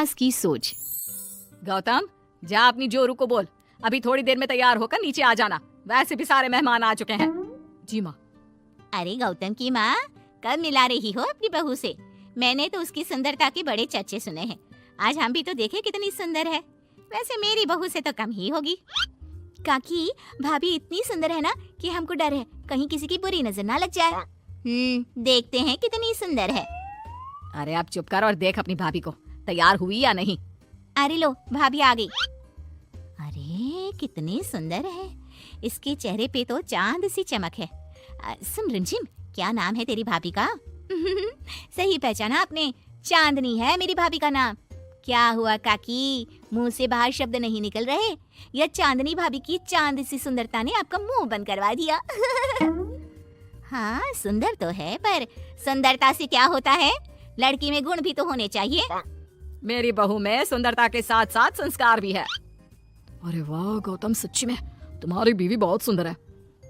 सास की सोच। गौतम, जा अपनी जोरू को बोल, अभी थोड़ी देर में तैयार होकर नीचे आ जाना, वैसे भी सारे मेहमान आ चुके हैं। जी माँ। अरे गौतम की माँ, कब मिला रही हो अपनी बहू से? मैंने तो उसकी सुंदरता के बड़े चर्चे सुने हैं। आज हम भी तो देखे कितनी सुंदर है। वैसे मेरी बहू से तो कम ही होगी। काकी, भाभी इतनी सुंदर है ना कि हमको डर है कहीं किसी की बुरी नजर ना लग जाए। देखते हैं कितनी सुंदर है। अरे आप चुप कर और देख अपनी भाभी को, तैयार हुई या नहीं। अरे लो, भाभी आ गई। अरे कितनी सुंदर है, इसके चेहरे पे तो चांद सी चमक है। सुन रिमझिम, क्या नाम है तेरी भाभी का? सही पहचाना आपने, चांदनी है मेरी भाभी का नाम। क्या हुआ काकी, मुंह से बाहर शब्द नहीं निकल रहे? या चांदनी भाभी की चांद सी सुंदरता ने आपका मुंह बंद करवा दिया? हाँ सुंदर तो है, पर सुंदरता से क्या होता है? लड़की में गुण भी तो होने चाहिए। मेरी बहू में सुंदरता के साथ साथ संस्कार भी है। अरे वाह गौतम, सच्ची में तुम्हारी बीवी बहुत सुंदर है।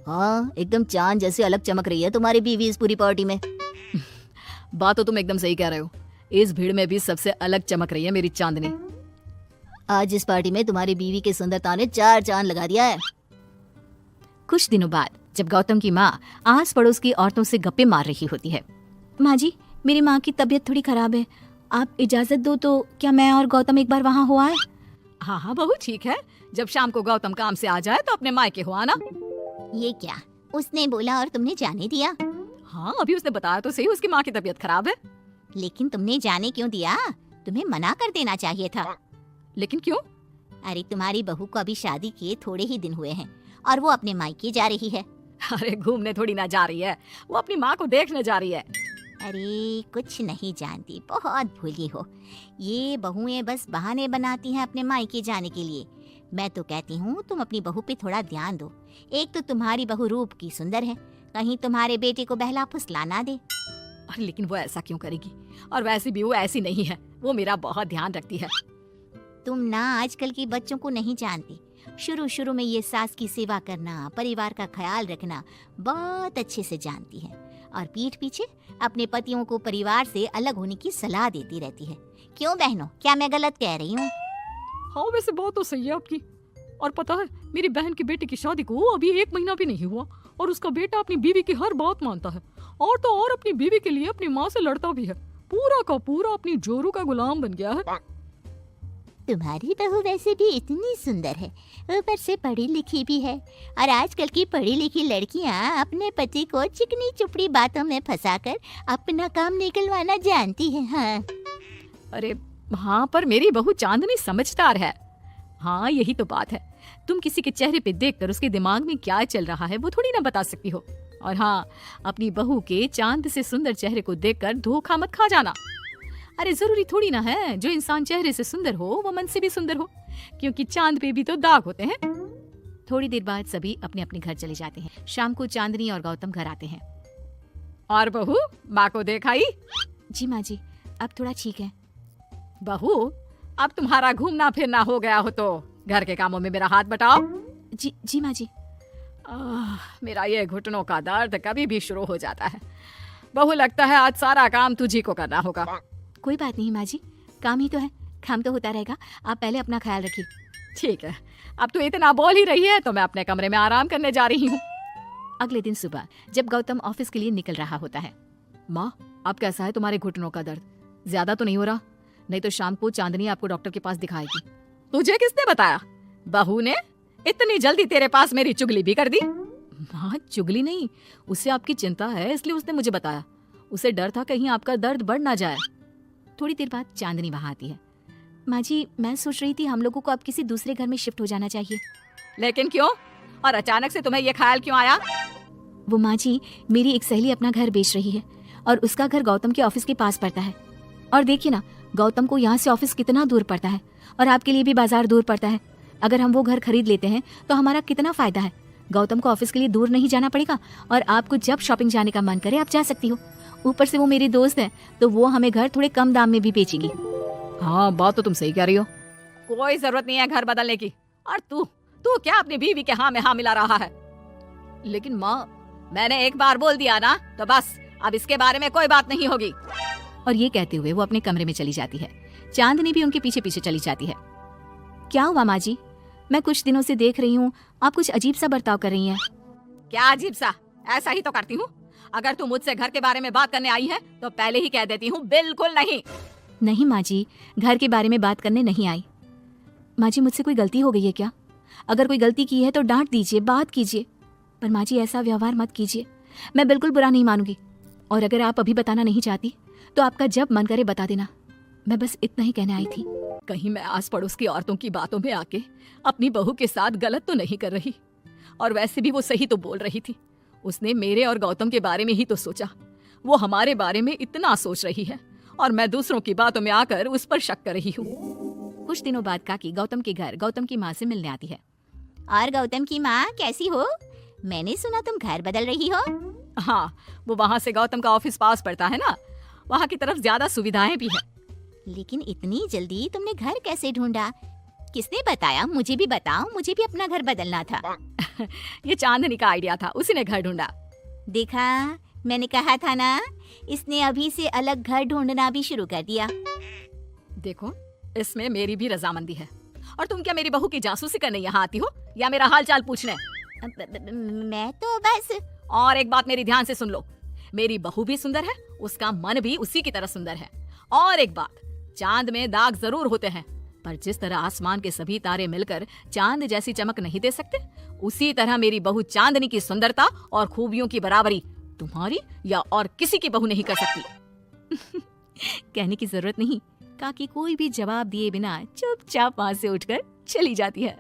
हाँ, एकदम चांद जैसे अलग चमक रही है तुम्हारी बीवी इस पूरी पार्टी में। बात तो तुम एकदम सही कह रहे हो, इस भीड़ में भी सबसे अलग चमक रही है मेरी चांदनी। आज इस पार्टी में तुम्हारी बीवी की सुंदरता ने 4 चांद लगा दिया है। कुछ दिनों बाद जब गौतम की माँ आस पड़ोस की औरतों से गप्पे मार रही होती है। माँ जी, मेरी माँ की तबीयत थोड़ी खराब है, आप इजाजत दो तो क्या मैं और गौतम एक बार वहाँ हो आए? हाँ हाँ बहू, ठीक है, जब शाम को गौतम काम से आ जाए तो अपने मायके हो आना। ये क्या, उसने बोला और तुमने जाने दिया? हाँ, अभी उसने बताया तो सही, उसकी माँ की तबीयत खराब है। लेकिन तुमने जाने क्यों दिया? तुम्हें मना कर देना चाहिए था। लेकिन क्यों? अरे तुम्हारी बहू को अभी शादी किए थोड़े ही दिन हुए हैं और वो अपने मायके जा रही है। अरे घूमने थोड़ी ना जा रही है, वो अपनी माँ को देखने जा रही है। अरे कुछ नहीं जानती, बहुत भूली हो। ये बहुएं बस बहाने बनाती हैं अपने मायके जाने के लिए। मैं तो कहती हूँ तुम अपनी बहू पे थोड़ा ध्यान दो। एक तो तुम्हारी बहू रूप की सुंदर है, कहीं तुम्हारे बेटे को बहला फुसला ना दे। अरे लेकिन वो ऐसा क्यों करेगी, और वैसे भी वो ऐसी नहीं है, वो मेरा बहुत ध्यान रखती है। तुम ना आजकल के बच्चों को नहीं जानती। शुरू शुरू में ये सास की सेवा करना, परिवार का ख्याल रखना बहुत अच्छे से जानती है, और पीठ पीछे अपने पतियों को परिवार से अलग होने की सलाह देती रहती है। क्यों बहनों, क्या मैं गलत कह रही हूँ? हाँ वैसे बात तो सही है आपकी। और पता है, मेरी बहन के बेटे की शादी को अभी 1 महीना भी नहीं हुआ और उसका बेटा अपनी बीवी की हर बात मानता है, और तो और अपनी बीवी के लिए अपनी माँ से लड़ता भी है। पूरा का पूरा अपनी जोरू का गुलाम बन गया है। तुम्हारी बहू वैसे भी इतनी सुंदर है, ऊपर से पढ़ी लिखी भी है, और आजकल की पढ़ी लिखी लड़कियां अपने पति को चिकनी चुपड़ी बातों में फंसाकर अपना काम निकलवाना जानती हैं। हाँ। अरे हाँ, पर मेरी बहू चांदनी समझदार है। हाँ यही तो बात है, तुम किसी के चेहरे पे देखकर उसके दिमाग में क्या चल रहा है वो थोड़ी ना बता सकती हो। और हाँ, अपनी बहू के चांद से सुंदर चेहरे को देखकर धोखा मत खा जाना। अरे जरूरी थोड़ी ना है जो इंसान चेहरे से सुंदर हो वो मन से भी सुंदर हो, क्योंकि चांद पे भी तो दाग होते हैं। थोड़ी देर बाद सभी अपने अपने घर चले जाते हैं। शाम को चांदनी और गौतम घर आते हैं। और बहू, माँ को देखाई? जी माँ जी, अब थोड़ा ठीक है। बहू, अब तुम्हारा घूमना फिरना हो गया हो तो घर के कामों में मेरा हाथ बटाओ। जी माँ जी। मेरा ये घुटनों का दर्द कभी भी शुरू हो जाता है। बहू, लगता है आज सारा काम तुझी को करना होगा। कोई बात नहीं माँ जी, काम ही तो है, काम तो होता रहेगा। आप पहले अपना ख्याल रखिए। ठीक है, अब तो इतना बोल ही रही है तो मैं अपने कमरे में आराम करने जा रही हूँ। अगले दिन सुबह जब गौतम ऑफिस के लिए निकल रहा होता है। माँ, अब कैसा है तुम्हारे घुटनों का दर्द? ज्यादा तो नहीं हो रहा? नहीं तो शाम को चांदनी आपको डॉक्टर के पास दिखाएगी। तुझे किसने बताया? बहू ने इतनी जल्दी तेरे पास मेरी चुगली भी कर दी? माँ, चुगली नहीं, उससे आपकी चिंता है इसलिए उसने मुझे बताया। उसे डर था कहीं आपका दर्द बढ़ ना जाए। थोड़ी देर बाद चांदनी वहाँ आती है। माँ जी, मैं सोच रही थी हम लोगों को अब किसी दूसरे घर में शिफ्ट हो जाना चाहिए। लेकिन क्यों, और अचानक से तुम्हें ये ख्याल क्यों आया? वो माँ जी, मेरी एक सहेली अपना घर बेच रही है और उसका घर गौतम के ऑफिस के पास पड़ता है। और देखिए ना, गौतम को यहाँ से ऑफिस कितना दूर पड़ता है, और आपके लिए भी बाजार दूर पड़ता है। अगर हम वो घर खरीद लेते हैं तो हमारा कितना फायदा है। गौतम को ऑफिस के लिए दूर नहीं जाना पड़ेगा, और आपको जब शॉपिंग जाने का मन करे आप जा सकती हो। ऊपर से वो मेरी दोस्त है तो वो हमें घर थोड़े कम दाम में भी बेचेगी। हाँ, बात तो तुम सही कह रही हो। कोई जरूरत नहीं है घर बदलने की। और तू क्या अपनी बीवी के हाँ में हाँ मिला रहा है? लेकिन माँ, मैंने एक बार बोल दिया ना तो बस, अब इसके बारे में कोई बात नहीं होगी। और ये कहते हुए वो अपने कमरे में चली जाती है। चांदनी भी उनके पीछे पीछे चली जाती है। क्या हुआ माँ जी? मैं कुछ दिनों से देख रही हूँ आप कुछ अजीब सा बर्ताव कर रही हैं। क्या अजीब सा? ऐसा ही तो करती हूँ। अगर तुम मुझसे घर के बारे में बात करने आई है तो पहले ही कह देती हूँ, बिल्कुल नहीं। नहीं माँ जी, घर के बारे में बात करने नहीं आई। माँ जी, मुझसे कोई गलती हो गई है क्या? अगर कोई गलती की है तो डांट दीजिए, बात कीजिए, पर माँ जी ऐसा व्यवहार मत कीजिए। मैं बिल्कुल बुरा नहीं मानूंगी। और अगर आप अभी बताना नहीं चाहती तो आपका जब मन करे बता देना। मैं बस इतना ही कहने आई थी। कहीं मैं आस पड़ोस की औरतों की बातों में आके अपनी बहू के साथ गलत तो नहीं कर रही? और वैसे भी वो सही तो बोल रही थी। उसने मेरे और गौतम के बारे में ही तो सोचा। वो हमारे बारे में इतना सोच रही है और मैं दूसरों की बातों में आकर उस पर शक कर रही हूँ। कुछ दिनों बाद काकी गौतम के घर गौतम की माँ से मिलने आती है। और गौतम की माँ कैसी हो? मैंने सुना तुम घर बदल रही हो। हाँ, वो वहाँ से गौतम का ऑफिस पास पड़ता है ना, वहाँ की तरफ ज्यादा सुविधाएं भी है। लेकिन इतनी जल्दी तुमने घर कैसे ढूंढा? किसने बताया? मुझे भी बताओ, मुझे भी अपना घर बदलना था। ये चांदनी का आइडिया था, उसी ने घर ढूंढा। देखा, मैंने कहा था ना, इसने अभी से अलग घर ढूंढना भी शुरू कर दिया। देखो, इसमें मेरी भी रजामंदी है। और तुम क्या मेरी बहू की जासूसी करने यहाँ आती हो या मेरा हाल चाल पूछने? मैं तो बस। और एक बात मेरी ध्यान से सुन लो, मेरी बहू भी सुंदर है, उसका मन भी उसी की तरह सुंदर है। और एक बात, चांद में दाग जरूर होते हैं, पर जिस तरह आसमान के सभी तारे मिलकर चांद जैसी चमक नहीं दे सकते, उसी तरह मेरी बहू चांदनी की सुंदरता और खूबियों की बराबरी तुम्हारी या और किसी की बहू नहीं कर सकती। कहने की जरूरत नहीं, काकी कोई भी जवाब दिए बिना चुपचाप वहां से उठकर चली जाती है।